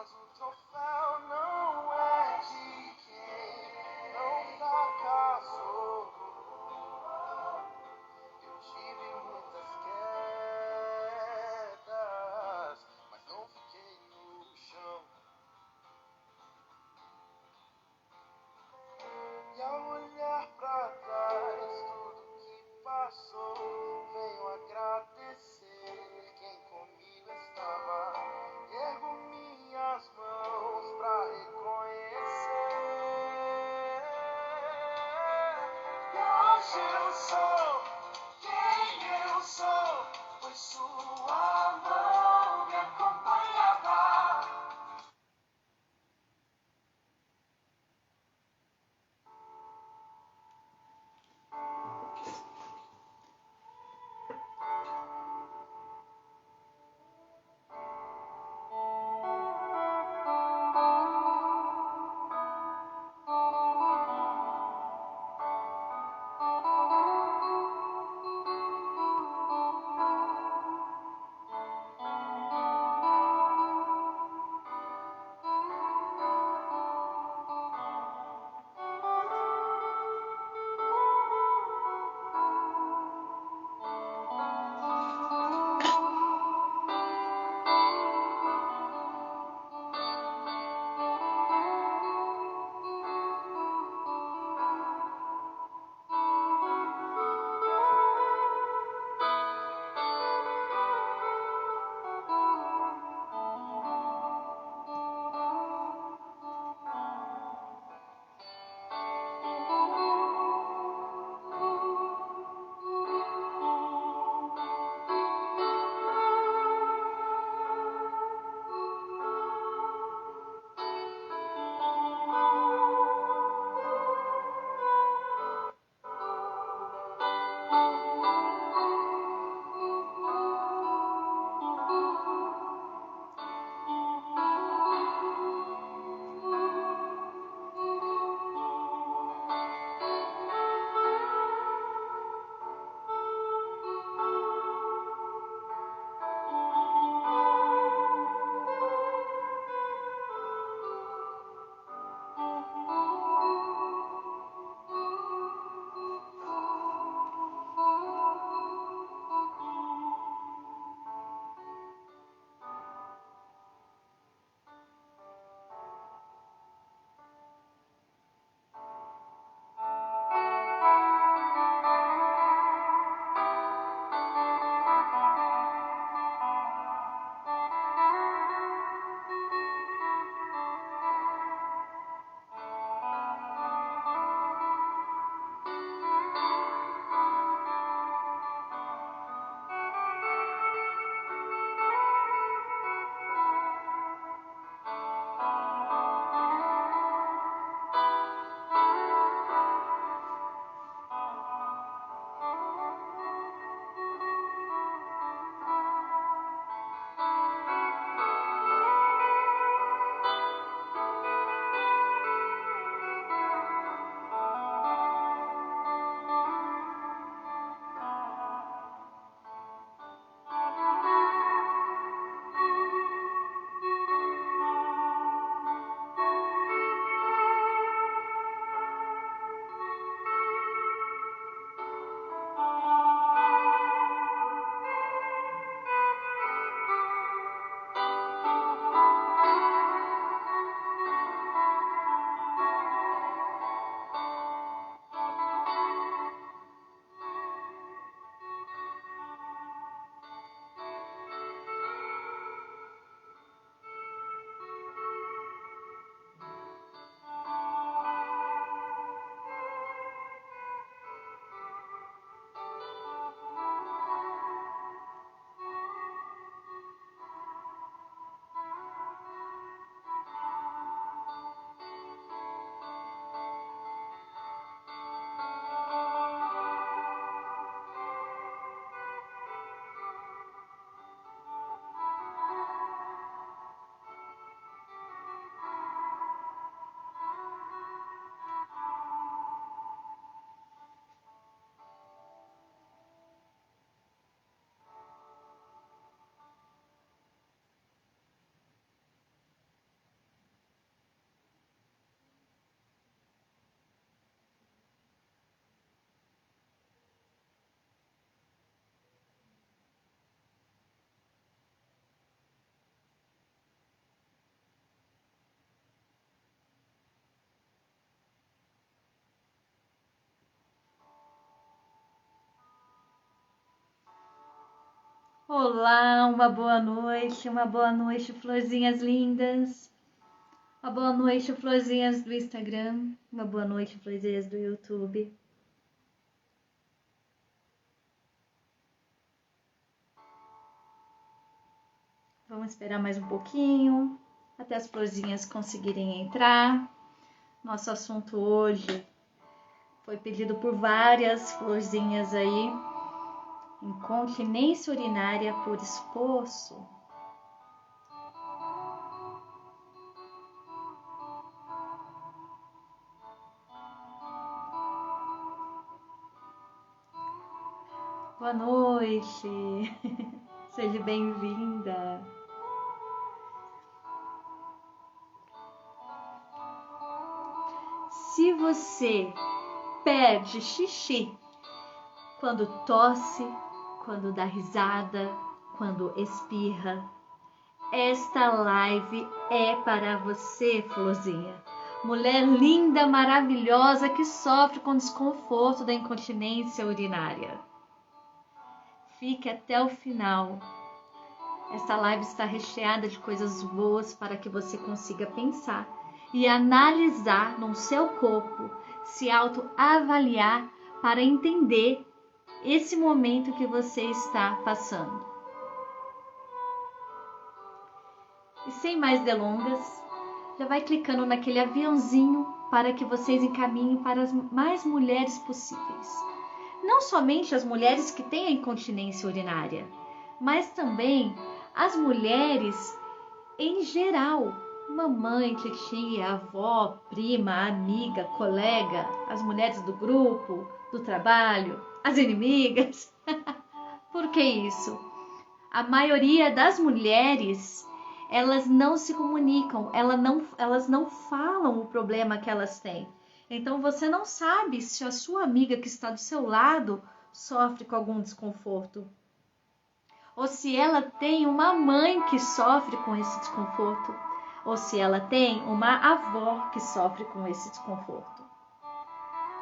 Mas o troféu não é de quem não fracassou. Eu tive muitas quedas, mas não fiquei no chão. E ao olhar pra trás tudo que passou, venho agradecer quem comigo estava. Ergo minhas mãos Olá, uma boa noite, florzinhas lindas. Uma boa noite, florzinhas do Instagram. Uma boa noite, florzinhas do YouTube. Vamos esperar mais um pouquinho até as florzinhas conseguirem entrar. Nosso assunto hoje foi pedido por várias florzinhas aí. Incontinência urinária por esforço. Boa noite, seja bem-vinda. Se você perde xixi quando tosse, quando dá risada, quando espirra, esta live é para você, florzinha. Mulher linda, maravilhosa que sofre com desconforto da incontinência urinária. Fique até o final. Esta live está recheada de coisas boas para que você consiga pensar e analisar no seu corpo, se autoavaliar para entender esse momento que você está passando. E sem mais delongas, já vai clicando naquele aviãozinho para que vocês encaminhem para as mais mulheres possíveis. Não somente as mulheres que têm a incontinência urinária, mas também as mulheres em geral. Mamãe, titia, avó, prima, amiga, colega, as mulheres do grupo, do trabalho, as inimigas. Por que isso? A maioria das mulheres, elas não se comunicam, elas não falam o problema que elas têm. Então você não sabe se a sua amiga que está do seu lado sofre com algum desconforto. Ou se ela tem uma mãe que sofre com esse desconforto. Ou se ela tem uma avó que sofre com esse desconforto.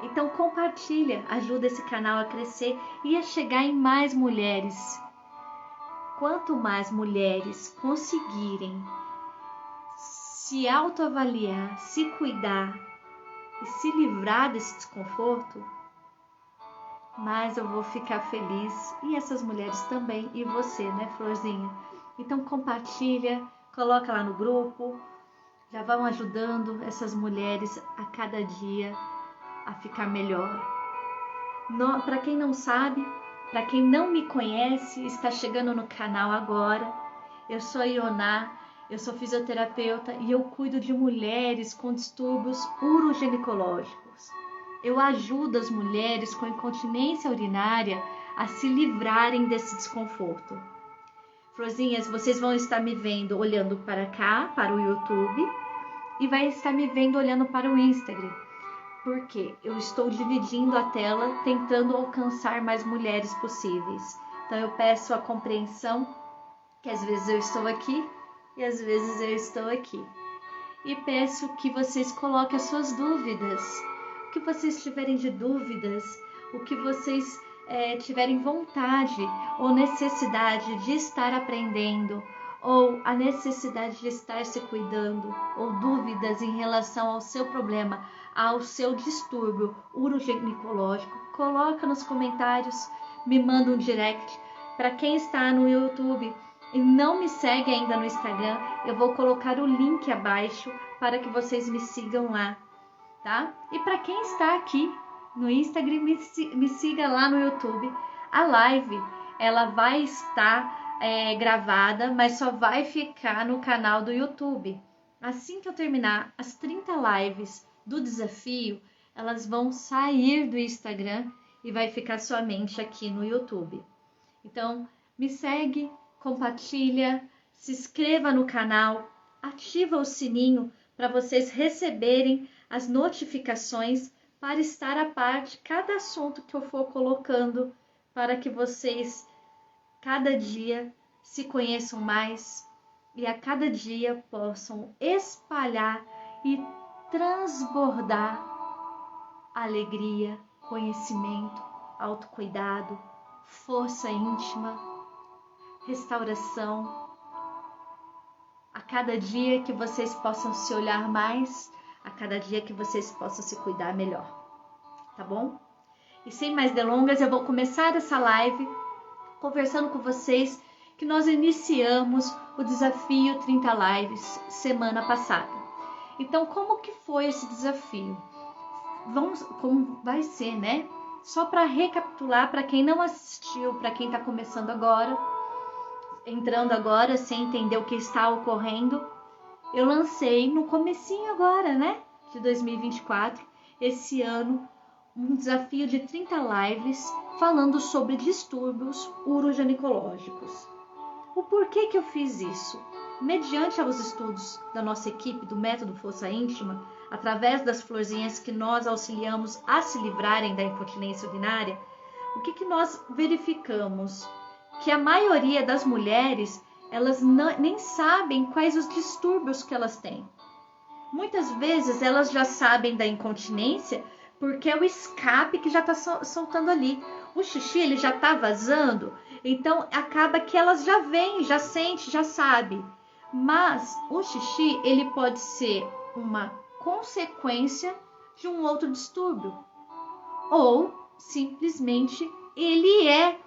Então compartilha, ajuda esse canal a crescer e a chegar em mais mulheres. Quanto mais mulheres conseguirem se autoavaliar, se cuidar e se livrar desse desconforto, mais eu vou ficar feliz. E essas mulheres também, e você, né, florzinha? Então compartilha, coloca lá no grupo, já vão ajudando essas mulheres a cada dia a ficar melhor. Para quem não sabe, para quem não me conhece, está chegando no canal agora, eu sou Ioná, eu sou fisioterapeuta e eu cuido de mulheres com distúrbios urogenicológicos. Eu ajudo as mulheres com incontinência urinária a se livrarem desse desconforto. Florzinhas, vocês vão estar me vendo olhando para cá, para o YouTube, e vai estar me vendo olhando para o Instagram. Porque eu estou dividindo a tela, tentando alcançar mais mulheres possíveis. Então eu peço a compreensão que às vezes eu estou aqui e às vezes eu estou aqui. E peço que vocês coloquem as suas dúvidas. O que vocês tiverem de dúvidas, o que vocês tiverem vontade ou necessidade de estar aprendendo, ou a necessidade de estar se cuidando, ou dúvidas em relação ao seu problema, ao seu distúrbio urogenicológico, coloca nos comentários, me manda um direct. Para quem está no YouTube e não me segue ainda no Instagram, eu vou colocar o link abaixo para que vocês me sigam lá, tá? E para quem está aqui no Instagram, me siga lá no YouTube. A live, ela vai estar gravada, mas só vai ficar no canal do YouTube. Assim que eu terminar as 30 lives do desafio, elas vão sair do Instagram e vai ficar somente aqui no YouTube. Então, me segue, compartilha, se inscreva no canal, ativa o sininho para vocês receberem as notificações para estar a par de cada assunto que eu for colocando, para que vocês cada dia se conheçam mais e a cada dia possam espalhar e transbordar alegria, conhecimento, autocuidado, força íntima, restauração. A cada dia que vocês possam se olhar mais, a cada dia que vocês possam se cuidar melhor, tá bom? E sem mais delongas, eu vou começar essa live conversando com vocês que nós iniciamos o desafio 30 Lives semana passada. Então, como que foi esse desafio? Como vai ser, né? Só para recapitular, para quem não assistiu, para quem está começando agora, entrando agora sem entender o que está ocorrendo, eu lancei no comecinho agora, né? De 2024, esse ano, um desafio de 30 lives falando sobre distúrbios urogenicológicos. O porquê que eu fiz isso? Mediante aos estudos da nossa equipe do método Força Íntima, através das florzinhas que nós auxiliamos a se livrarem da incontinência urinária, o que nós verificamos? Que a maioria das mulheres, elas nem sabem quais os distúrbios que elas têm. Muitas vezes elas já sabem da incontinência porque é o escape que já está soltando ali. O xixi ele já está vazando, então acaba que elas já veem, já sente, já sabe. Mas o xixi ele pode ser uma consequência de um outro distúrbio. Ou simplesmente ele é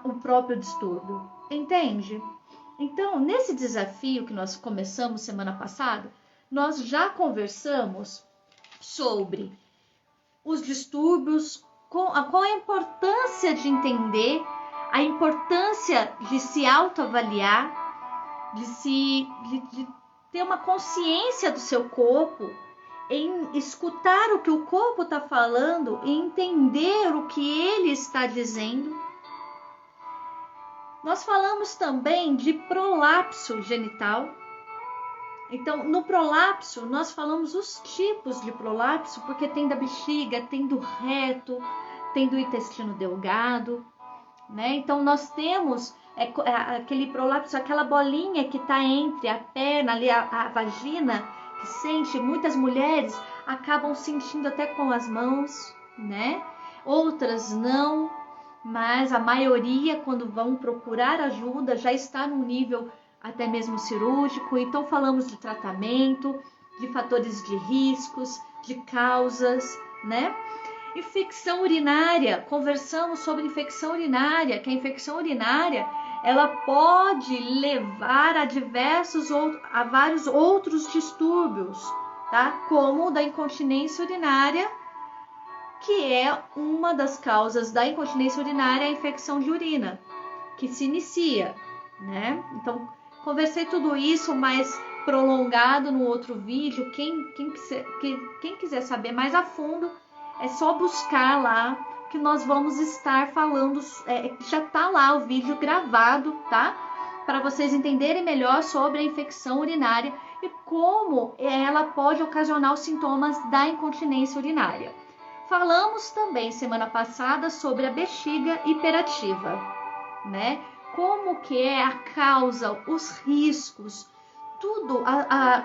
o próprio distúrbio, entende? Então, nesse desafio que nós começamos semana passada, nós já conversamos sobre os distúrbios, qual a importância de entender, a importância de se autoavaliar, de ter uma consciência do seu corpo, em escutar o que o corpo está falando e entender o que ele está dizendo. Nós falamos também de prolapso genital. Então, no prolapso, nós falamos os tipos de prolapso, porque tem da bexiga, tem do reto, tem do intestino delgado, né? Então, nós temos aquele prolapso, aquela bolinha que está entre a perna, ali, a vagina, que sente, muitas mulheres acabam sentindo até com as mãos, né? Outras não, mas a maioria, quando vão procurar ajuda, já está no nível até mesmo cirúrgico. Então falamos de tratamento, de fatores de riscos, de causas, né? Infecção urinária, conversamos sobre infecção urinária, que a infecção urinária ela pode levar a vários outros distúrbios, tá? Como o da incontinência urinária, que é uma das causas da incontinência urinária, a infecção de urina, que se inicia, né? Então, conversei tudo isso mais prolongado no outro vídeo. Quem quiser saber mais a fundo, é só buscar lá, que nós vamos estar falando, já tá lá o vídeo gravado, tá? Para vocês entenderem melhor sobre a infecção urinária e como ela pode ocasionar os sintomas da incontinência urinária. Falamos também semana passada sobre a bexiga hiperativa, né? Como que é a causa, os riscos, tudo,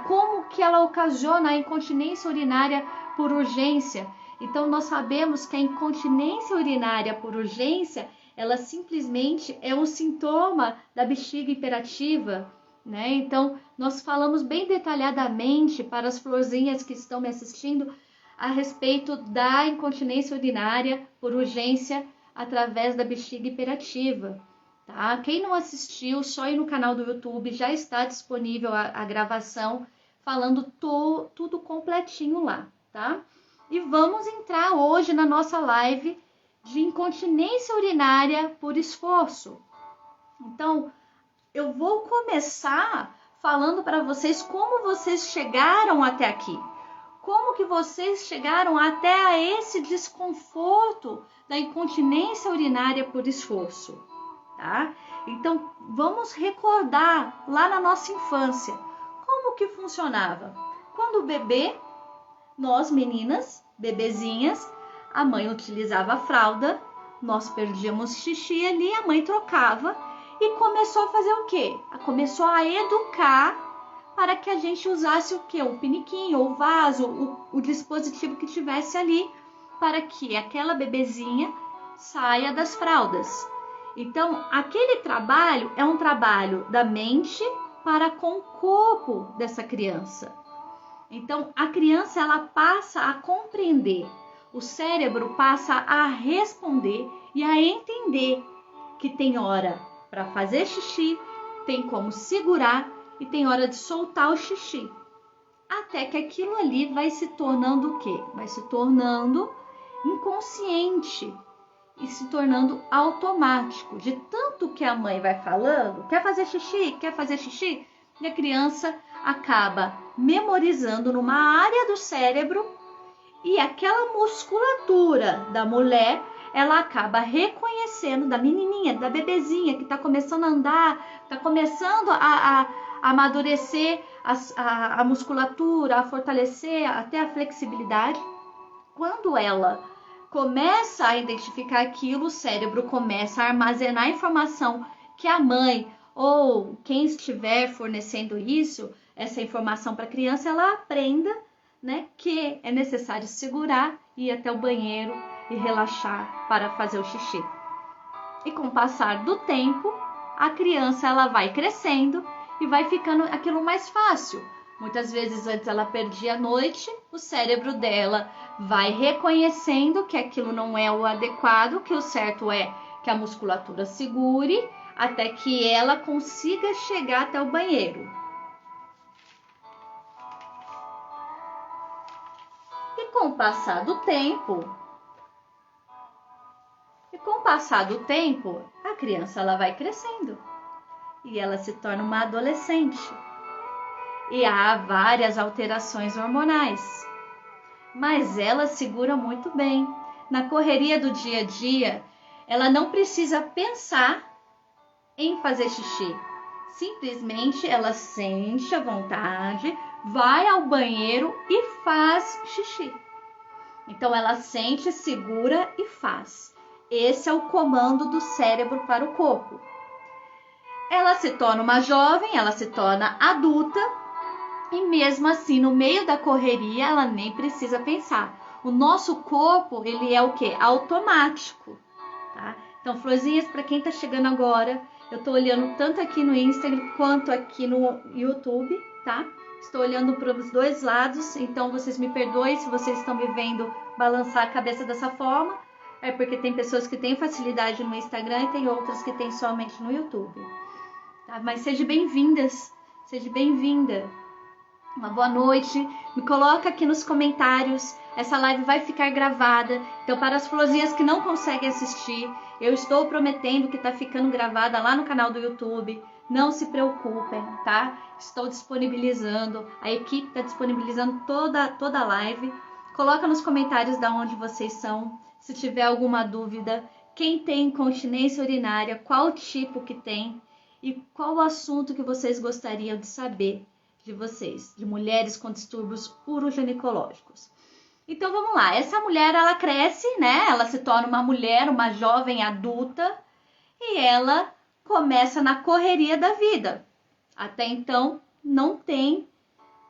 como que ela ocasiona a incontinência urinária por urgência. Então, nós sabemos que a incontinência urinária por urgência, ela simplesmente é um sintoma da bexiga hiperativa, né? Então, nós falamos bem detalhadamente para as florzinhas que estão me assistindo a respeito da incontinência urinária por urgência através da bexiga hiperativa, tá? Quem não assistiu, só ir no canal do YouTube, já está disponível a gravação falando tudo completinho lá, tá? E vamos entrar hoje na nossa live de incontinência urinária por esforço. Então, eu vou começar falando para vocês como vocês chegaram até aqui. Como que vocês chegaram até a esse desconforto da incontinência urinária por esforço, tá? Então, vamos recordar lá na nossa infância, como que funcionava. Quando o bebê, nós meninas, bebezinhas, a mãe utilizava a fralda, nós perdíamos xixi ali, a mãe trocava e começou a fazer o quê? Começou a educar para que a gente usasse o quê? O piniquinho, o vaso, o dispositivo que tivesse ali, para que aquela bebezinha saia das fraldas. Então, aquele trabalho é um trabalho da mente para com o corpo dessa criança. Então, a criança ela passa a compreender, o cérebro passa a responder e a entender que tem hora para fazer xixi, tem como segurar e tem hora de soltar o xixi. Até que aquilo ali vai se tornando o quê? Vai se tornando inconsciente e se tornando automático. De tanto que a mãe vai falando, quer fazer xixi, e a criança acaba memorizando numa área do cérebro e aquela musculatura da mulher, ela acaba reconhecendo, da menininha, da bebezinha que está começando a andar, está começando a amadurecer a musculatura, a fortalecer até a flexibilidade. Quando ela começa a identificar aquilo, o cérebro começa a armazenar a informação que a mãe ou quem estiver fornecendo isso, essa informação para a criança, ela aprenda, né, que é necessário segurar, ir até o banheiro e relaxar para fazer o xixi. E com o passar do tempo, a criança ela vai crescendo e vai ficando aquilo mais fácil. Muitas vezes antes ela perdia a noite, o cérebro dela vai reconhecendo que aquilo não é o adequado, que o certo é que a musculatura segure até que ela consiga chegar até o banheiro. E com o passar do tempo, a criança ela vai crescendo e ela se torna uma adolescente. E há várias alterações hormonais, mas ela segura muito bem. Na correria do dia a dia, ela não precisa pensar em fazer xixi. Simplesmente ela sente a vontade, vai ao banheiro e faz xixi. Então ela sente, segura e faz. Esse é o comando do cérebro para o corpo. Ela se torna uma jovem, ela se torna adulta e mesmo assim no meio da correria ela nem precisa pensar. O nosso corpo, ele é o quê? Automático, tá? Então, florzinhas, para quem tá chegando agora, eu tô olhando tanto aqui no Instagram quanto aqui no YouTube, tá? Estou olhando para os dois lados, então vocês me perdoem se vocês estão me vendo balançar a cabeça dessa forma. É porque tem pessoas que têm facilidade no Instagram e tem outras que têm somente no YouTube. Tá? Mas seja bem-vinda. Uma boa noite. Me coloca aqui nos comentários. Essa live vai ficar gravada. Então, para as florzinhas que não conseguem assistir, eu estou prometendo que está ficando gravada lá no canal do YouTube. Não se preocupem, tá? Estou disponibilizando. A equipe está disponibilizando toda a live. Coloca nos comentários de onde vocês são. Se tiver alguma dúvida, quem tem incontinência urinária, qual tipo que tem e qual o assunto que vocês gostariam de saber de vocês, de mulheres com distúrbios uroginecológicos. Então vamos lá, essa mulher ela cresce, né? Ela se torna uma mulher, uma jovem adulta e ela começa na correria da vida. Até então não tem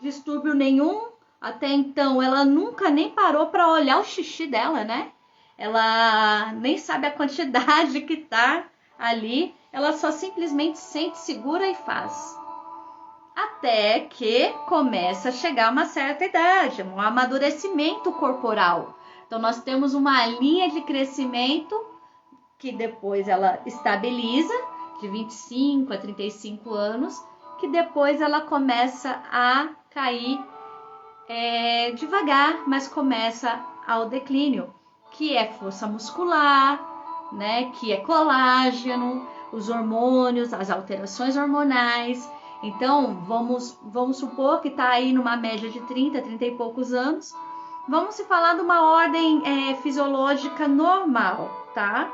distúrbio nenhum, até então ela nunca nem parou para olhar o xixi dela, né? Ela nem sabe a quantidade que tá ali, ela só simplesmente sente, segura e faz. Até que começa a chegar uma certa idade, um amadurecimento corporal. Então nós temos uma linha de crescimento que depois ela estabiliza, de 25 a 35 anos, que depois ela começa a cair devagar, mas começa ao declínio, que é força muscular, né, que é colágeno, os hormônios, as alterações hormonais. Então, vamos supor que está aí numa média de 30 e poucos anos. Vamos se falar de uma ordem fisiológica normal, tá?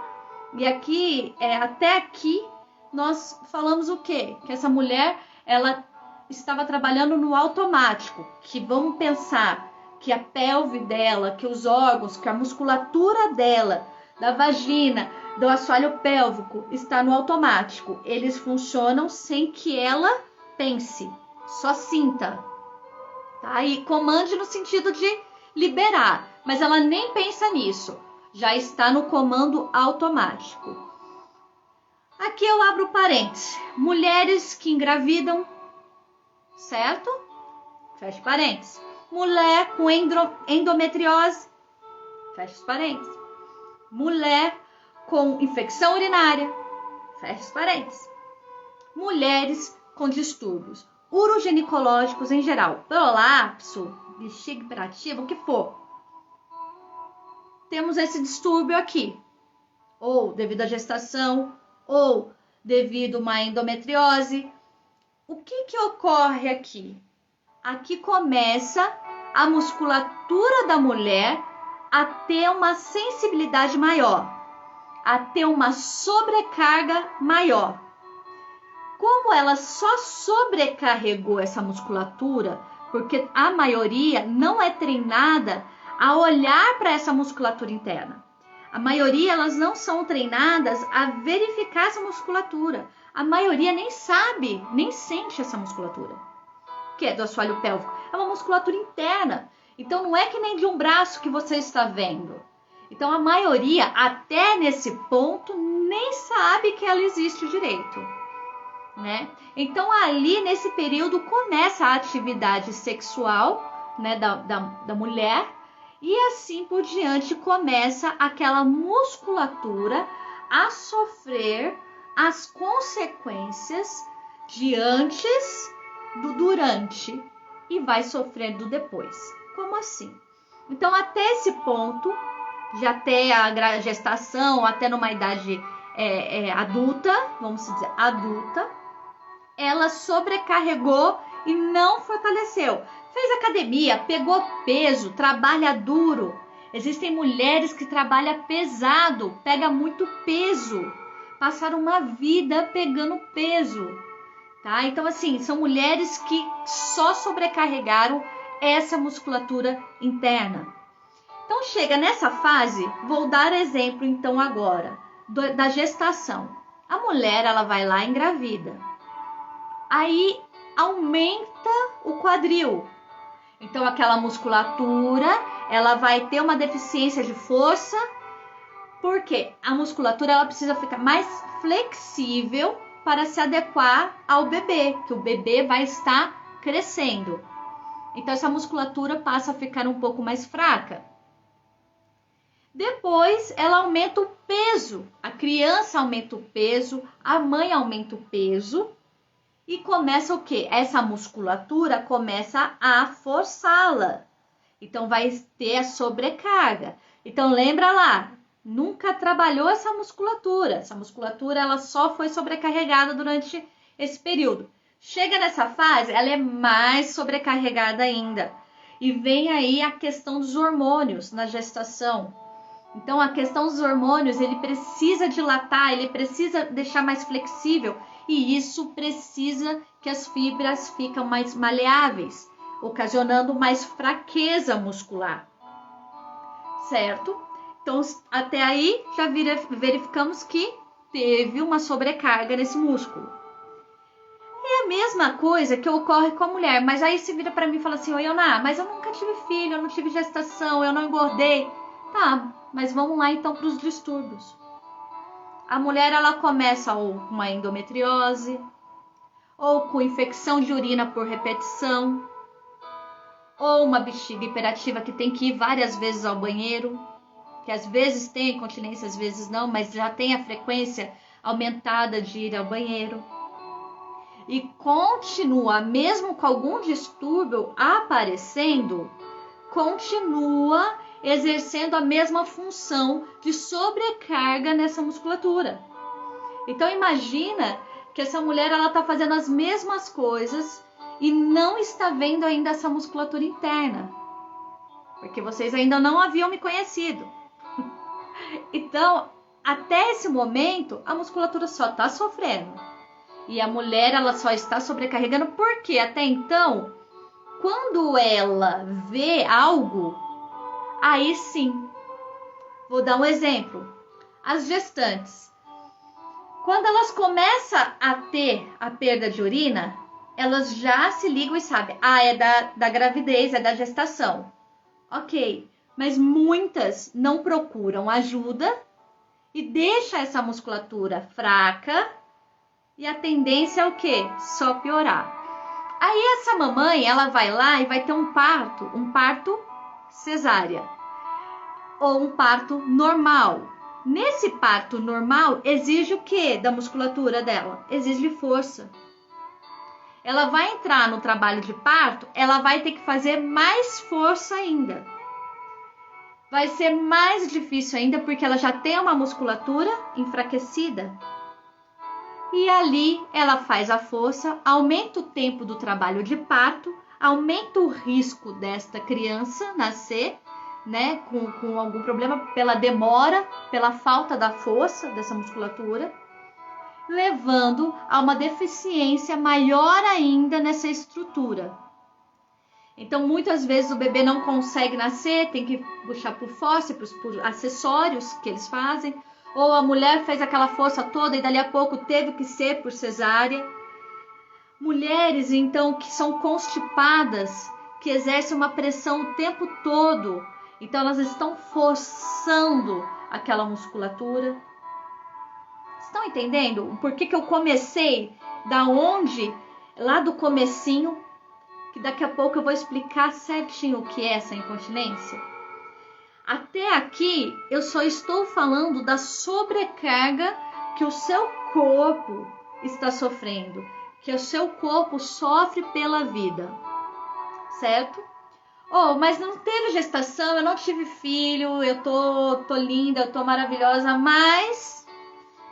E aqui, até aqui, nós falamos o quê? Que essa mulher, ela estava trabalhando no automático, que vamos pensar que a pelve dela, que os órgãos, que a musculatura dela, da vagina, do assoalho pélvico, está no automático. Eles funcionam sem que ela pense, só sinta, tá? E comande no sentido de liberar, mas ela nem pensa nisso, já está no comando automático. Aqui eu abro parênteses. Mulheres que engravidam, certo? Fecha parênteses. Mulher com endometriose, fecha parênteses. Mulher com infecção urinária, fecha parênteses. Mulheres com distúrbios urogenicológicos em geral, prolapso, bexiga hiperativa, o que for. Temos esse distúrbio aqui, ou devido à gestação, ou devido a uma endometriose. O que ocorre aqui? Aqui começa a musculatura da mulher a ter uma sensibilidade maior, a ter uma sobrecarga maior. Como ela só sobrecarregou essa musculatura, porque a maioria não é treinada a olhar para essa musculatura interna. A maioria, elas não são treinadas a verificar essa musculatura. A maioria nem sabe, nem sente essa musculatura, que é do assoalho pélvico. É uma musculatura interna. Então, não é que nem de um braço que você está vendo. Então, a maioria, até nesse ponto, nem sabe que ela existe direito, né? Então, ali, nesse período, começa a atividade sexual, né, da mulher. E assim por diante começa aquela musculatura a sofrer as consequências de antes, do durante e vai sofrendo depois. Como assim? Então, até esse ponto, já até a gestação, até numa idade adulta, vamos dizer, adulta, ela sobrecarregou e não fortaleceu. Fez academia, pegou peso, trabalha duro. Existem mulheres que trabalham pesado, pega muito peso. Passaram uma vida pegando peso, tá? Então, assim, são mulheres que só sobrecarregaram essa musculatura interna. Então, chega nessa fase, vou dar exemplo, então, agora, da gestação. A mulher, ela vai lá e engravida. Aí, aumenta o quadril. Então, aquela musculatura, ela vai ter uma deficiência de força, porque a musculatura ela precisa ficar mais flexível para se adequar ao bebê, que o bebê vai estar crescendo. Então, essa musculatura passa a ficar um pouco mais fraca. Depois, ela aumenta o peso. A criança aumenta o peso, a mãe aumenta o peso. E começa o quê? Essa musculatura começa a forçá-la. Então, vai ter a sobrecarga. Então, lembra lá, nunca trabalhou essa musculatura. Essa musculatura, ela só foi sobrecarregada durante esse período. Chega nessa fase, ela é mais sobrecarregada ainda. E vem aí a questão dos hormônios na gestação. Então, a questão dos hormônios, ele precisa dilatar, ele precisa deixar mais flexível. E isso precisa que as fibras fiquem mais maleáveis, ocasionando mais fraqueza muscular, certo? Então, até aí, já verificamos que teve uma sobrecarga nesse músculo. É a mesma coisa que ocorre com a mulher, mas aí se vira para mim e fala assim, oi, Ana, mas eu nunca tive filho, eu não tive gestação, eu não engordei. Tá, mas vamos lá então para os distúrbios. A mulher, ela começa ou com uma endometriose, ou com infecção de urina por repetição, ou uma bexiga hiperativa que tem que ir várias vezes ao banheiro, que às vezes tem incontinência, às vezes não, mas já tem a frequência aumentada de ir ao banheiro. E continua, mesmo com algum distúrbio aparecendo, continua exercendo a mesma função de sobrecarga nessa musculatura. Então imagina que essa mulher ela está fazendo as mesmas coisas e não está vendo ainda essa musculatura interna, porque vocês ainda não haviam me conhecido. Então, até esse momento, a musculatura só está sofrendo e a mulher ela só está sobrecarregando, porque até então, quando ela vê algo, aí sim, vou dar um exemplo. As gestantes, quando elas começam a ter a perda de urina, elas já se ligam e sabem, é da gravidez, é da gestação. Ok, mas muitas não procuram ajuda e deixa essa musculatura fraca e a tendência é o quê? Só piorar. Aí essa mamãe, ela vai lá e vai ter um parto cesárea ou um parto normal. Nesse parto normal, exige o quê da musculatura dela? Exige força. Ela vai entrar no trabalho de parto, ela vai ter que fazer mais força ainda. Vai ser mais difícil ainda porque ela já tem uma musculatura enfraquecida. E ali ela faz a força, aumenta o tempo do trabalho de parto, aumenta o risco desta criança nascer, né, com algum problema pela demora, pela falta da força dessa musculatura, levando a uma deficiência maior ainda nessa estrutura. Então, muitas vezes o bebê não consegue nascer, tem que puxar por fórceps, por acessórios que eles fazem, ou a mulher fez aquela força toda e dali a pouco teve que ser por cesárea. Mulheres, então, que são constipadas, que exercem uma pressão o tempo todo, então elas estão forçando aquela musculatura. Estão entendendo por que eu comecei da onde? Lá do comecinho, que daqui a pouco eu vou explicar certinho o que é essa incontinência. Até aqui eu só estou falando da sobrecarga que o seu corpo está sofrendo, que o seu corpo sofre pela vida, certo? Oh, mas não teve gestação, eu não tive filho, eu tô linda, eu tô maravilhosa, mas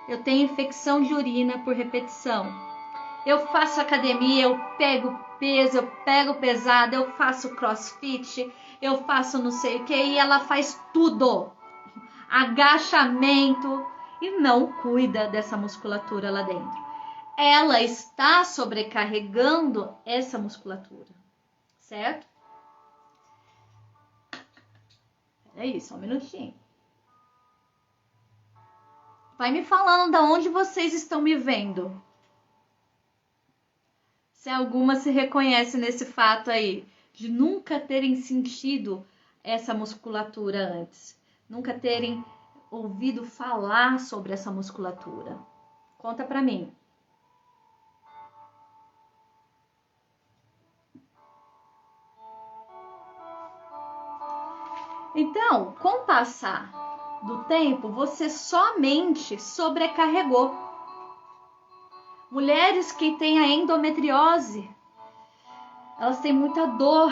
eu tenho infecção de urina por repetição. Eu faço academia, eu pego peso, eu pego pesado, eu faço crossfit, eu faço não sei o que, e ela faz tudo. Agachamento e não cuida dessa musculatura lá dentro. Ela está sobrecarregando essa musculatura, certo? É isso, só um minutinho. Vai me falando de onde vocês estão me vendo. Se alguma se reconhece nesse fato aí, de nunca terem sentido essa musculatura antes, nunca terem ouvido falar sobre essa musculatura. Conta pra mim. Então, com o passar do tempo, você somente sobrecarregou. Mulheres que têm a endometriose, elas têm muita dor.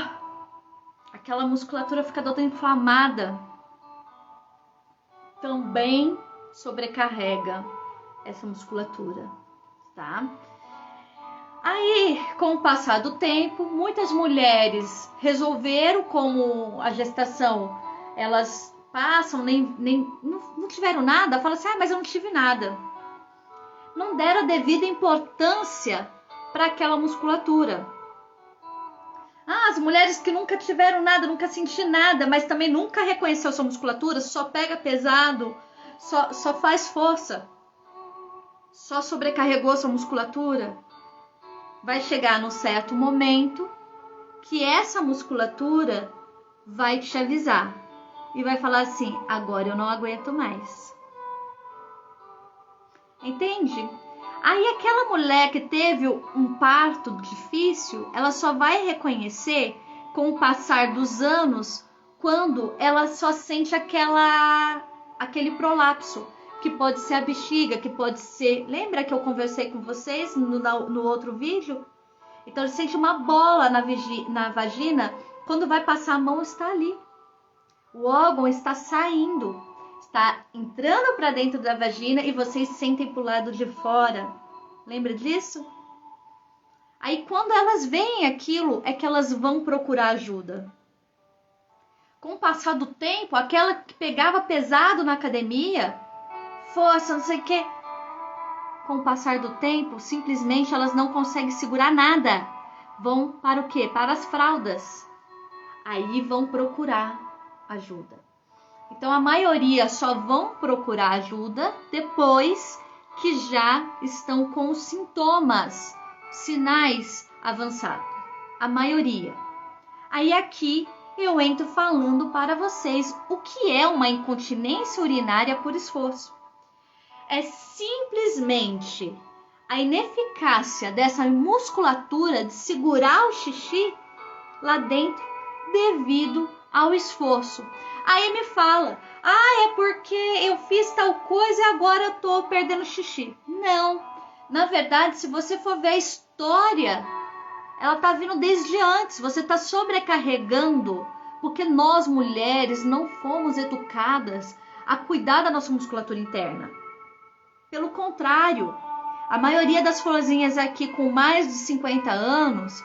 Aquela musculatura fica toda inflamada. Também sobrecarrega essa musculatura, tá? Aí, com o passar do tempo, muitas mulheres resolveram, como a gestação, elas passam, não tiveram nada, falam assim, mas eu não tive nada. Não deram a devida importância para aquela musculatura. As mulheres que nunca tiveram nada, nunca sentiram nada, mas também nunca reconheceu sua musculatura, só pega pesado, só faz força, só sobrecarregou sua musculatura. Vai chegar num certo momento que essa musculatura vai te avisar e vai falar assim, agora eu não aguento mais. Entende? Aí aquela mulher que teve um parto difícil, ela só vai reconhecer com o passar dos anos quando ela só sente aquele prolapso, que pode ser a bexiga, que pode ser... Lembra que eu conversei com vocês no outro vídeo? Então ele sente uma bola na vagina, quando vai passar a mão está ali. O órgão está saindo. Está entrando para dentro da vagina e vocês sentem para o lado de fora. Lembra disso? Aí quando elas veem aquilo, é que elas vão procurar ajuda. Com o passar do tempo, aquela que pegava pesado na academia, força, não sei o quê. Com o passar do tempo, simplesmente elas não conseguem segurar nada. Vão para o quê? Para as fraldas. Aí vão procurar ajuda. Então, a maioria só vão procurar ajuda depois que já estão com os sintomas, sinais avançados. A maioria. Aí aqui eu entro falando para vocês o que é uma incontinência urinária por esforço. é simplesmente a ineficácia dessa musculatura de segurar o xixi lá dentro devido ao esforço. Aí me fala, é porque eu fiz tal coisa e agora eu tô perdendo xixi. Não, na verdade, se você for ver a história, ela tá vindo desde antes. Você tá sobrecarregando porque nós mulheres não fomos educadas a cuidar da nossa musculatura interna. Pelo contrário, a maioria das florzinhas aqui com mais de 50 anos,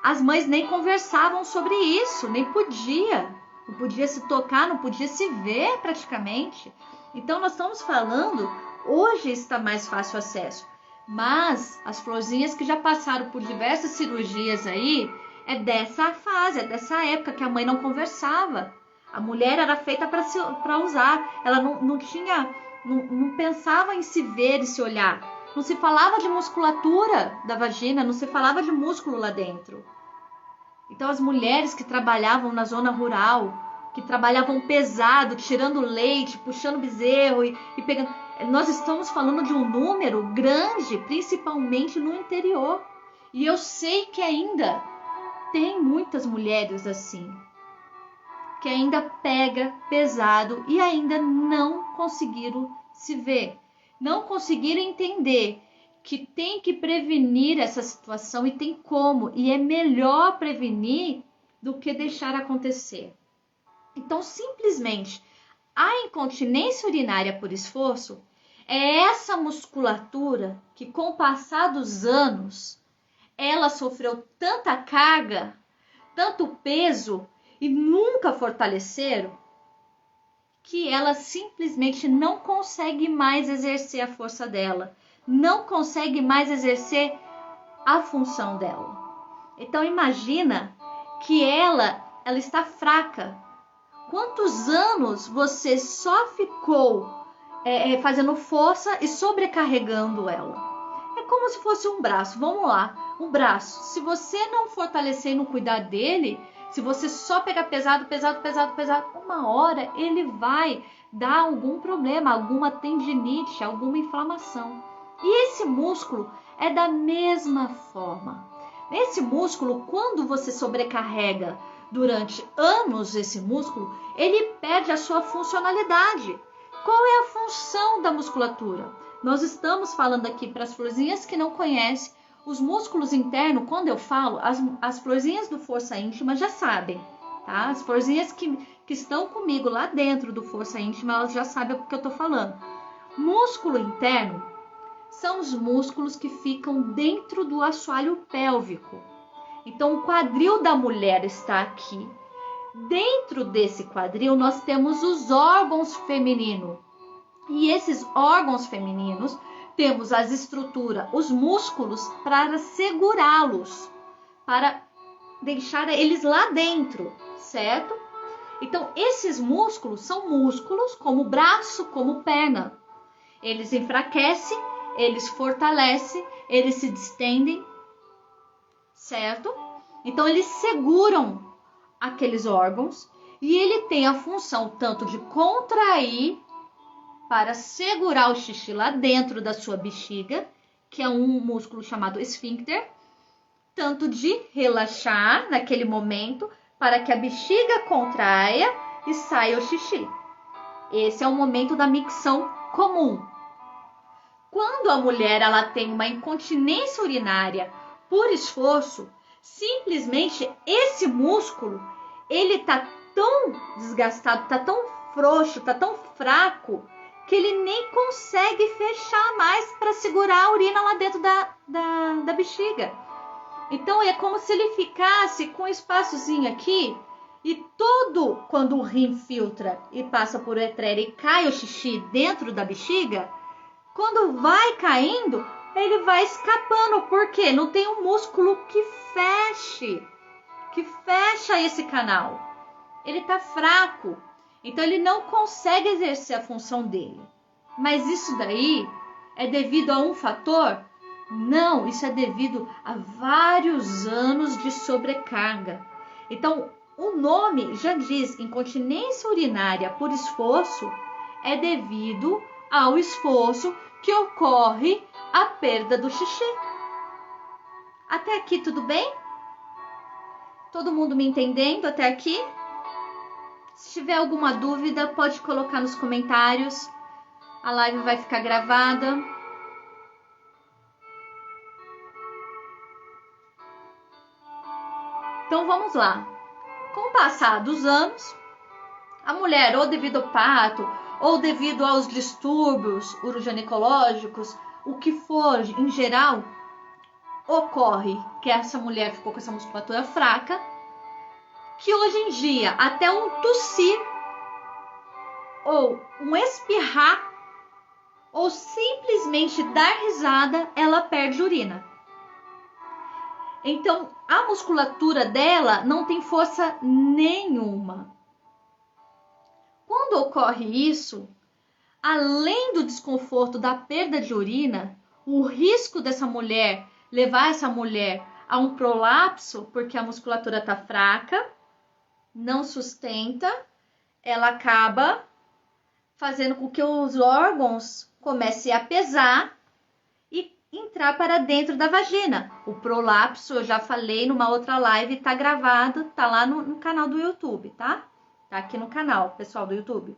as mães nem conversavam sobre isso, nem podia. Não podia se tocar, não podia se ver praticamente. Então nós estamos falando, hoje está mais fácil acesso. Mas as florzinhas que já passaram por diversas cirurgias aí, é dessa fase, é dessa época que a mãe não conversava. A mulher era feita para usar. Ela não pensava em se ver e se olhar. Não se falava de musculatura da vagina, não se falava de músculo lá dentro. Então as mulheres que trabalhavam na zona rural, que trabalhavam pesado, tirando leite, puxando bezerro e pegando... Nós estamos falando de um número grande, principalmente no interior. E eu sei que ainda tem muitas mulheres assim, que ainda pega pesado e ainda não conseguiram se ver, não conseguiram entender que tem que prevenir essa situação e tem como, e é melhor prevenir do que deixar acontecer. Então, simplesmente, a incontinência urinária por esforço é essa musculatura que, com o passar dos anos, ela sofreu tanta carga, tanto peso e nunca fortaleceram, que ela simplesmente não consegue mais exercer a força dela, não consegue mais exercer a função dela. Então imagina que ela está fraca. Quantos anos você só ficou fazendo força e sobrecarregando ela? É como se fosse um braço. Vamos lá, um braço. Se você não fortalecer e não cuidar dele, se você só pegar pesado, uma hora ele vai dar algum problema, alguma tendinite, alguma inflamação. E esse músculo é da mesma forma. Esse músculo, quando você sobrecarrega durante anos esse músculo, ele perde a sua funcionalidade. Qual é a função da musculatura? Nós estamos falando aqui para as florzinhas que não conhecem os músculos internos. Quando eu falo, as florzinhas do Força Íntima já sabem, tá? As florzinhas que estão comigo lá dentro do Força Íntima, elas já sabem o que eu estou falando. Músculo interno são os músculos que ficam dentro do assoalho pélvico. Então, o quadril da mulher está aqui. Dentro desse quadril, nós temos os órgãos femininos. E esses órgãos femininos, temos as estruturas, os músculos para segurá-los, para deixar eles lá dentro, certo? Então, esses músculos são músculos como braço, como perna. Eles enfraquecem, eles fortalecem, eles se distendem, certo? Então, eles seguram aqueles órgãos e ele tem a função tanto de contrair para segurar o xixi lá dentro da sua bexiga, que é um músculo chamado esfíncter, tanto de relaxar naquele momento para que a bexiga contraia e saia o xixi. Esse é o momento da micção comum. Quando a mulher ela tem uma incontinência urinária por esforço, simplesmente esse músculo ele tá tão desgastado, tá tão frouxo, tá tão fraco, que ele nem consegue fechar mais para segurar a urina lá dentro da bexiga. Então é como se ele ficasse com um espaçozinho aqui e quando o rim filtra e passa por uretra e cai o xixi dentro da bexiga, quando vai caindo, ele vai escapando, porque não tem um músculo que fecha esse canal. Ele está fraco, então ele não consegue exercer a função dele. Mas isso daí é devido a um fator? Não, isso é devido a vários anos de sobrecarga. Então, o nome já diz, incontinência urinária por esforço é devido ao esforço que ocorre a perda do xixi. Até aqui tudo bem? Todo mundo me entendendo até aqui? Se tiver alguma dúvida, pode colocar nos comentários. A live vai ficar gravada. Então vamos lá. Com o passar dos anos, a mulher, ou devido ao parto, ou devido aos distúrbios uroginecológicos, o que for, em geral, ocorre que essa mulher ficou com essa musculatura fraca, que hoje em dia, até um tossir, ou um espirrar, ou simplesmente dar risada, ela perde urina. Então, a musculatura dela não tem força nenhuma. Quando ocorre isso, além do desconforto da perda de urina, o risco dessa mulher levar essa mulher a um prolapso, porque a musculatura está fraca, não sustenta, ela acaba fazendo com que os órgãos comecem a pesar e entrar para dentro da vagina. O prolapso, eu já falei numa outra live, tá gravado, tá lá no canal do YouTube, tá? Tá aqui no canal, pessoal do YouTube.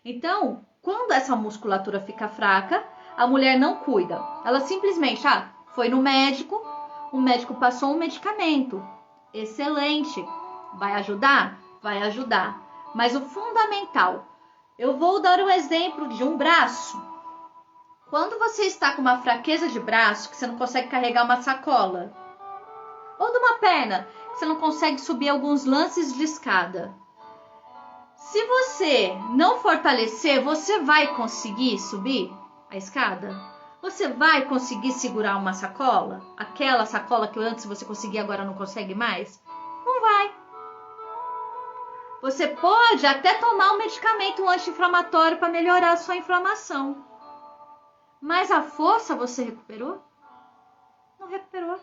Então, quando essa musculatura fica fraca, a mulher não cuida. Ela simplesmente, foi no médico, o médico passou um medicamento. Excelente. Vai ajudar? Vai ajudar. Mas o fundamental, eu vou dar um exemplo de um braço. Quando você está com uma fraqueza de braço, que você não consegue carregar uma sacola, ou de uma perna, que você não consegue subir alguns lances de escada, se você não fortalecer, você vai conseguir subir a escada? Você vai conseguir segurar uma sacola? Aquela sacola que antes você conseguia, agora não consegue mais? Não vai. Você pode até tomar um medicamento anti-inflamatório para melhorar a sua inflamação. Mas a força você recuperou? Não recuperou.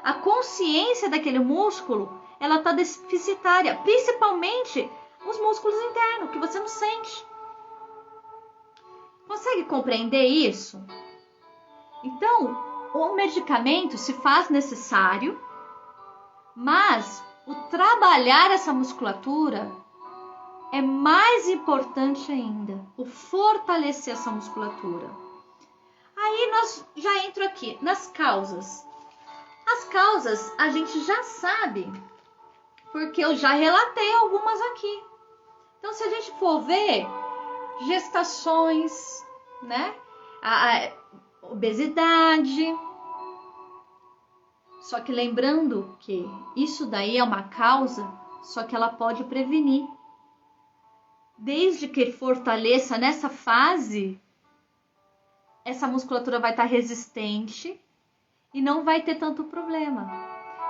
A consciência daquele músculo, ela está deficitária, principalmente os músculos internos, que você não sente. Consegue compreender isso? Então, o medicamento se faz necessário, mas o trabalhar essa musculatura é mais importante ainda, o fortalecer essa musculatura. Aí nós já entro aqui nas causas. As causas a gente já sabe, porque eu já relatei algumas aqui. Então, se a gente for ver, gestações, né? A obesidade. Só que lembrando que isso daí é uma causa, só que ela pode prevenir. Desde que fortaleça nessa fase, essa musculatura vai estar resistente e não vai ter tanto problema.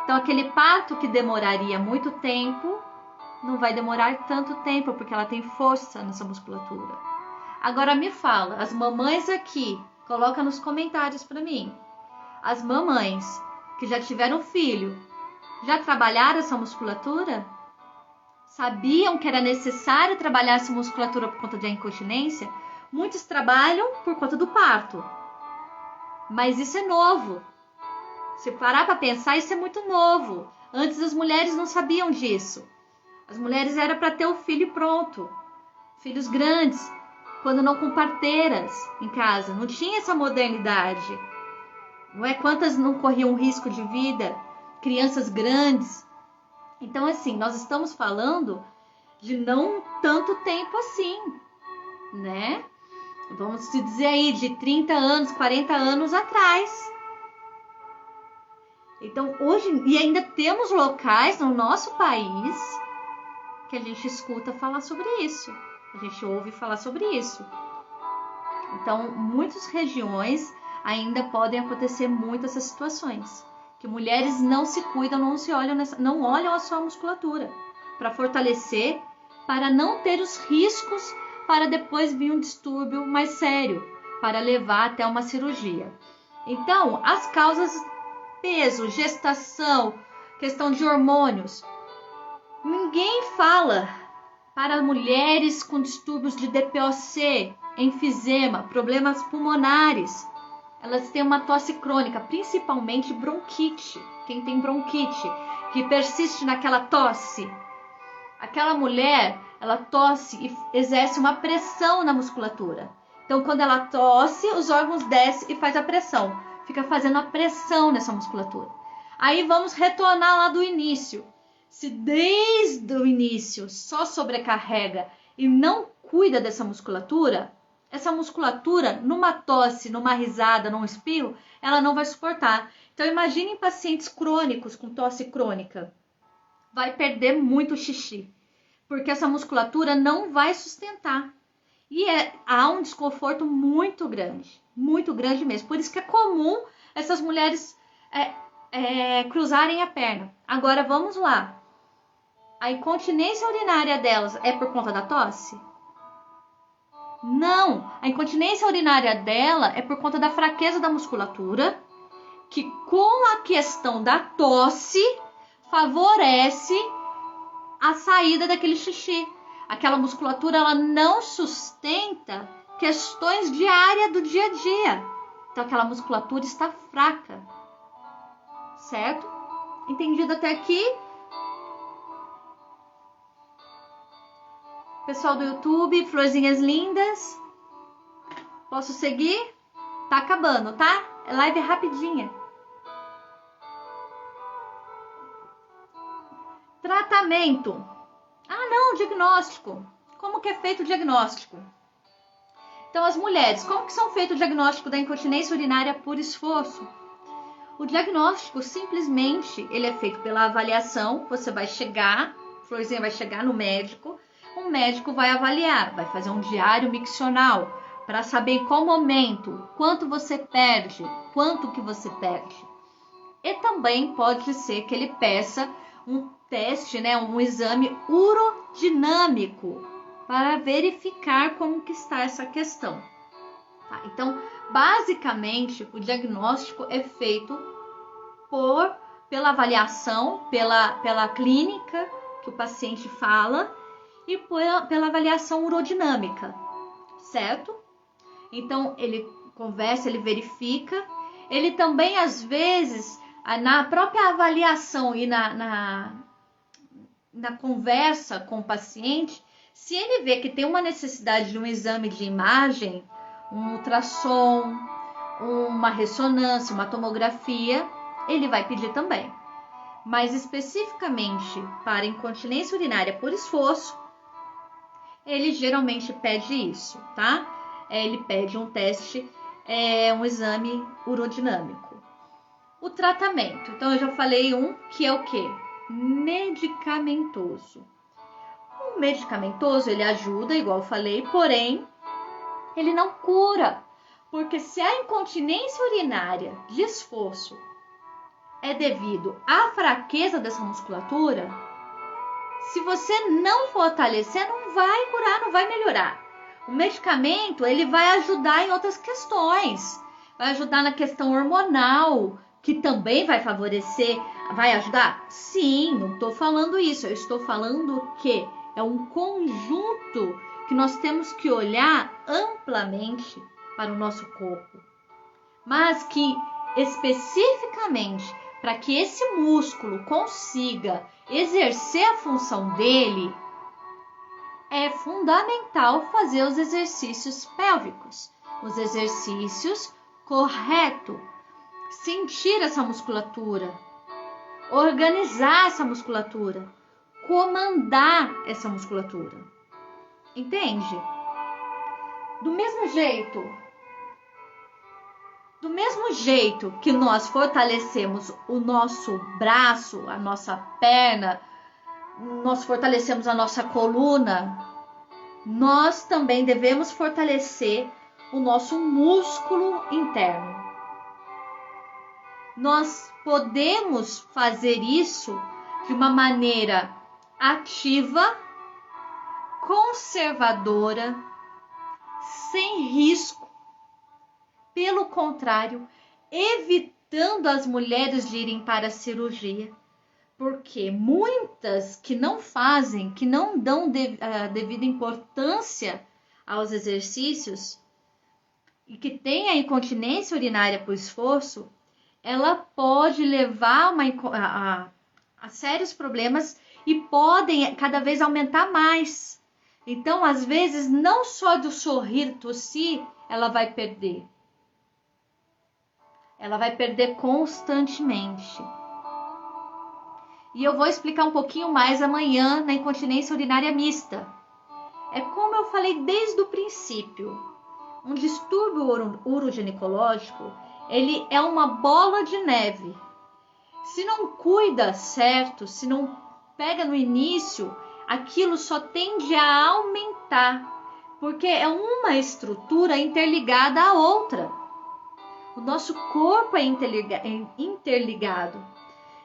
Então, aquele parto que demoraria muito tempo, não vai demorar tanto tempo, porque ela tem força nessa musculatura. Agora me fala, as mamães aqui, coloca nos comentários para mim. As mamães que já tiveram filho, já trabalharam essa musculatura? Sabiam que era necessário trabalhar essa musculatura por conta da incontinência? Muitos trabalham por conta do parto. Mas isso é novo. Se parar para pensar, isso é muito novo. Antes as mulheres não sabiam disso. As mulheres era para ter o filho pronto. Filhos grandes, quando não com parteiras em casa. Não tinha essa modernidade. Não é? Quantas não corriam risco de vida? Crianças grandes. Então, assim, nós estamos falando de não tanto tempo assim, né? Vamos dizer aí, de 30 anos, 40 anos atrás. Então, hoje, e ainda temos locais no nosso país que a gente escuta falar sobre isso. A gente ouve falar sobre isso. Então, muitas regiões ainda podem acontecer muitas essas situações. Que mulheres não se cuidam, não olham a sua musculatura para fortalecer, para não ter os riscos para depois vir um distúrbio mais sério, para levar até uma cirurgia. Então, as causas: peso, gestação, questão de hormônios. Ninguém fala para mulheres com distúrbios de DPOC, enfisema, problemas pulmonares. Elas têm uma tosse crônica, principalmente bronquite. Quem tem bronquite, que persiste naquela tosse. Aquela mulher, ela tosse e exerce uma pressão na musculatura. Então, quando ela tosse, os órgãos descem e faz a pressão. Fica fazendo a pressão nessa musculatura. Aí vamos retornar lá do início. Se desde o início só sobrecarrega e não cuida dessa musculatura, essa musculatura, numa tosse, numa risada, num espirro, ela não vai suportar. Então, imaginem pacientes crônicos com tosse crônica. Vai perder muito xixi, porque essa musculatura não vai sustentar. E há um desconforto muito grande mesmo. Por isso que é comum essas mulheres cruzarem a perna. Agora, vamos lá. A incontinência urinária delas é por conta da tosse? Não, a incontinência urinária dela é por conta da fraqueza da musculatura, que com a questão da tosse favorece a saída daquele xixi. Aquela musculatura, ela não sustenta questões diárias do dia a dia. Então aquela musculatura está fraca. Certo? Entendido até aqui? Pessoal do YouTube, florzinhas lindas. Posso seguir? Tá acabando, tá? É live rapidinha. Tratamento. Ah, não, diagnóstico. Como que é feito o diagnóstico? Então, as mulheres, como que são feito o diagnóstico da incontinência urinária por esforço? O diagnóstico, simplesmente, ele é feito pela avaliação. Você vai chegar, florzinha vai chegar no médico. O médico vai avaliar, vai fazer um diário miccional para saber em qual momento, quanto você perde, quanto que você perde. E também pode ser que ele peça um teste, né, um exame urodinâmico para verificar como que está essa questão. Tá? Então, basicamente, o diagnóstico é feito pela avaliação, pela clínica que o paciente fala, e pela avaliação urodinâmica, certo? Então, ele conversa, ele verifica. Ele também, às vezes, na própria avaliação e na conversa com o paciente, se ele vê que tem uma necessidade de um exame de imagem, um ultrassom, uma ressonância, uma tomografia, ele vai pedir também. Mas, especificamente para incontinência urinária por esforço, ele geralmente pede isso, tá? Ele pede um teste, um exame urodinâmico. O tratamento. Então, eu já falei que é o quê? Medicamentoso. O medicamentoso, ele ajuda, igual eu falei, porém, ele não cura. Porque se a incontinência urinária de esforço é devido à fraqueza dessa musculatura, se você não fortalecer, não vai curar, não vai melhorar. O medicamento, ele vai ajudar em outras questões. Vai ajudar na questão hormonal, que também vai favorecer. Vai ajudar? Sim, não estou falando isso. Eu estou falando que é um conjunto que nós temos que olhar amplamente para o nosso corpo. Mas que, especificamente, para que esse músculo consiga exercer a função dele, é fundamental fazer os exercícios pélvicos, os exercícios corretos, sentir essa musculatura, organizar essa musculatura, comandar essa musculatura. Entende? Do mesmo jeito que nós fortalecemos o nosso braço, a nossa perna, nós fortalecemos a nossa coluna, nós também devemos fortalecer o nosso músculo interno. Nós podemos fazer isso de uma maneira ativa, conservadora, sem risco. Pelo contrário, evitando as mulheres de irem para a cirurgia, porque muitas que não fazem, que não dão devida importância aos exercícios e que tem a incontinência urinária por esforço, ela pode levar a sérios problemas e podem cada vez aumentar mais. Então, às vezes, não só do sorrir, tossir, ela vai perder. Ela vai perder constantemente. E eu vou explicar um pouquinho mais amanhã na incontinência urinária mista. É como eu falei desde o princípio. Um distúrbio uroginecológico, ele é uma bola de neve. Se não cuida certo, se não pega no início, aquilo só tende a aumentar, porque é uma estrutura interligada à outra. O nosso corpo é interligado.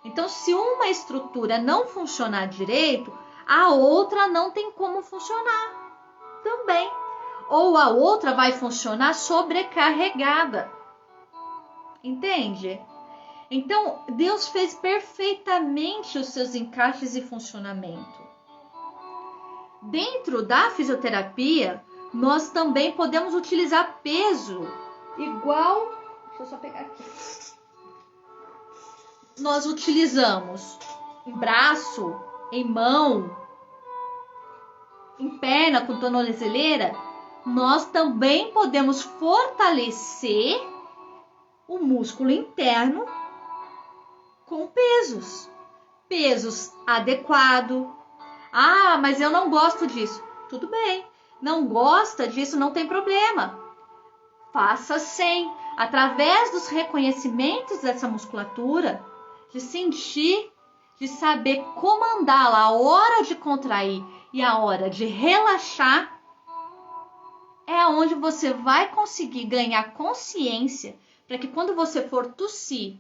Então, se uma estrutura não funcionar direito, a outra não tem como funcionar também. Ou a outra vai funcionar sobrecarregada. Entende? Então, Deus fez perfeitamente os seus encaixes e funcionamento. Dentro da fisioterapia, nós também podemos utilizar peso igual. Deixa eu só pegar aqui. Nós utilizamos em braço, em mão, em perna com tornozeleira. Nós também podemos fortalecer o músculo interno com pesos adequados. Ah, mas eu não gosto disso. Tudo bem, não gosta disso, não tem problema. Faça sem, através dos reconhecimentos dessa musculatura, de sentir, de saber comandá-la a hora de contrair e a hora de relaxar, é onde você vai conseguir ganhar consciência para que quando você for tossir,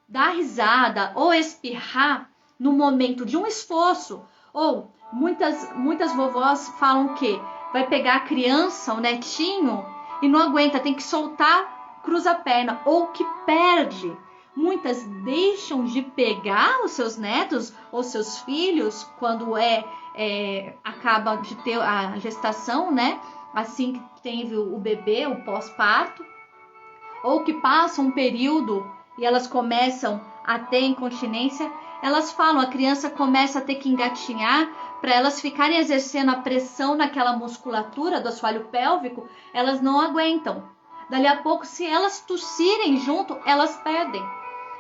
dar risada ou espirrar no momento de um esforço, ou muitas vovós falam que vai pegar a criança, o netinho, e não aguenta, tem que soltar, cruza a perna, ou que perde. Muitas deixam de pegar os seus netos ou seus filhos quando acaba de ter a gestação, né? Assim que teve o bebê, o pós-parto, ou que passam um período e elas começam a ter incontinência, elas falam, a criança começa a ter que engatinhar para elas ficarem exercendo a pressão naquela musculatura do assoalho pélvico, elas não aguentam. Dali a pouco, se elas tossirem junto, elas perdem.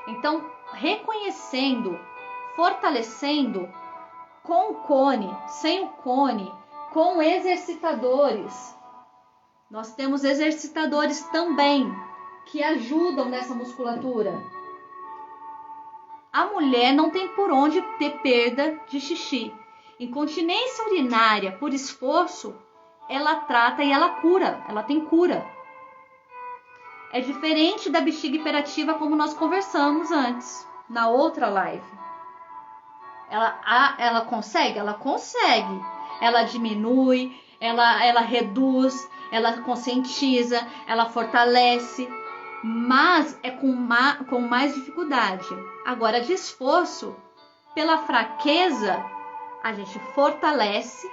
Então, reconhecendo, fortalecendo com o cone, sem o cone, com exercitadores. Nós temos exercitadores também que ajudam nessa musculatura. A mulher não tem por onde ter perda de xixi. Incontinência urinária por esforço, ela trata e ela cura, ela tem cura. É diferente da bexiga hiperativa como nós conversamos antes, na outra live. Ela consegue? Ela consegue. Ela diminui, ela reduz, ela conscientiza, ela fortalece, mas é com mais dificuldade. Agora, de esforço, pela fraqueza, a gente fortalece,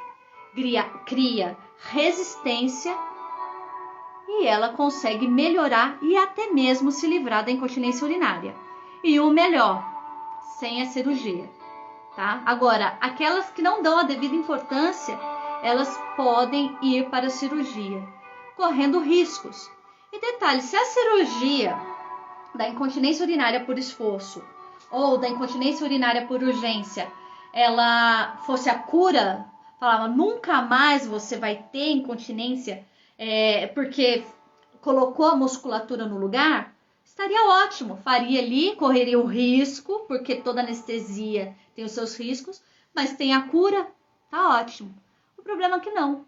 cria resistência e ela consegue melhorar e até mesmo se livrar da incontinência urinária. E o melhor, sem a cirurgia, tá? Agora, aquelas que não dão a devida importância, elas podem ir para a cirurgia, correndo riscos. E detalhe, se a cirurgia da incontinência urinária por esforço ou da incontinência urinária por urgência, ela fosse a cura, falava, nunca mais você vai ter incontinência porque colocou a musculatura no lugar, estaria ótimo, faria ali, correria o risco, porque toda anestesia tem os seus riscos, mas tem a cura, tá ótimo. O problema é que não.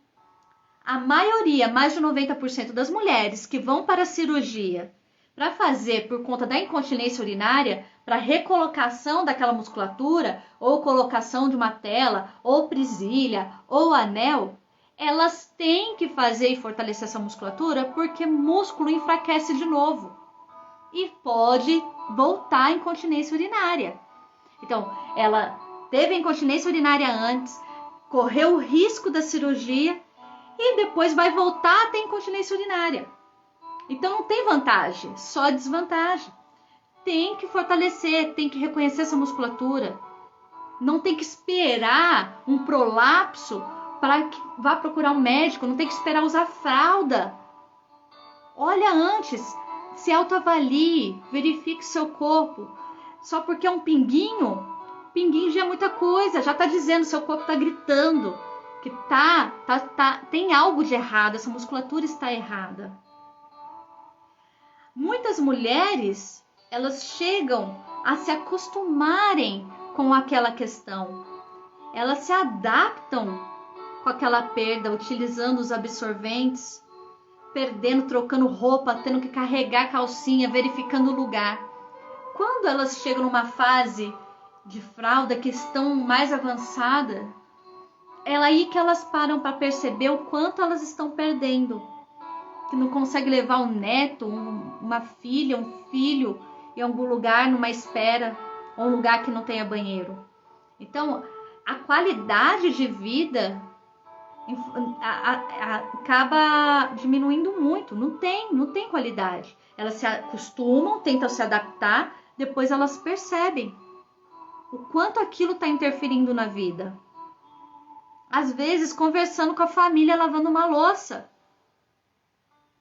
A maioria, mais de 90% das mulheres que vão para a cirurgia para fazer por conta da incontinência urinária, para recolocação daquela musculatura, ou colocação de uma tela, ou presilha, ou anel, elas têm que fazer e fortalecer essa musculatura porque músculo enfraquece de novo e pode voltar à incontinência urinária. Então, ela teve a incontinência urinária antes, correu o risco da cirurgia e depois vai voltar a ter incontinência urinária. Então não tem vantagem, só desvantagem. Tem que fortalecer, tem que reconhecer essa musculatura. Não tem que esperar um prolapso para que vá procurar um médico, não tem que esperar usar fralda. Olha antes, se autoavalie, verifique seu corpo. Só porque é um pinguinho já é muita coisa, já está dizendo, seu corpo está gritando que tem algo de errado, essa musculatura está errada. Muitas mulheres, elas chegam a se acostumarem com aquela questão. Elas se adaptam com aquela perda, utilizando os absorventes, perdendo, trocando roupa, tendo que carregar calcinha, verificando o lugar. Quando elas chegam numa fase de fralda que estão mais avançada, é aí que elas param para perceber o quanto elas estão perdendo. Que não consegue levar um neto, uma filha, um filho em algum lugar, numa espera, ou um lugar que não tenha banheiro. Então, a qualidade de vida acaba diminuindo muito. Não tem qualidade. Elas se acostumam, tentam se adaptar, depois elas percebem o quanto aquilo está interferindo na vida. Às vezes, conversando com a família, lavando uma louça,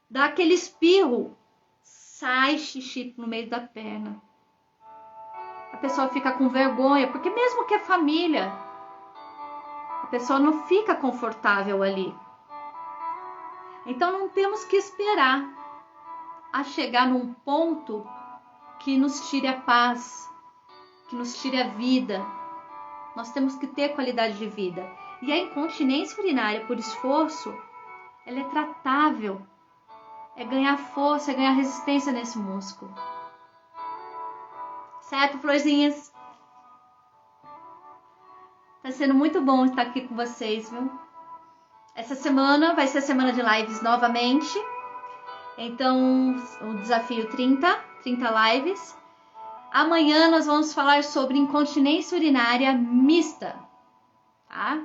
dá aquele espirro, sai xixi no meio da perna. A pessoa fica com vergonha, porque mesmo que é família, a pessoa não fica confortável ali. Então não temos que esperar a chegar num ponto que nos tire a paz, que nos tire a vida. Nós temos que ter qualidade de vida. E a incontinência urinária por esforço, ela é tratável. É ganhar força, é ganhar resistência nesse músculo. Certo, florzinhas? Tá sendo muito bom estar aqui com vocês, viu? Essa semana vai ser a semana de lives novamente. Então, o desafio 30 lives. Amanhã nós vamos falar sobre incontinência urinária mista, tá?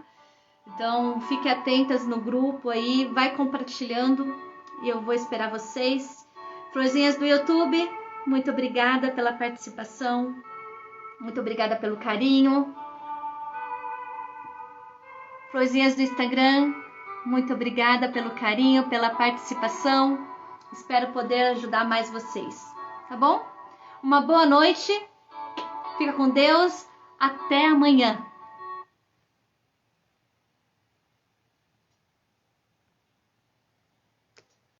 Então, fiquem atentas no grupo aí, vai compartilhando e eu vou esperar vocês. Florzinhas do YouTube, muito obrigada pela participação, muito obrigada pelo carinho. Florzinhas do Instagram, muito obrigada pelo carinho, pela participação. Espero poder ajudar mais vocês, tá bom? Uma boa noite, fica com Deus, até amanhã.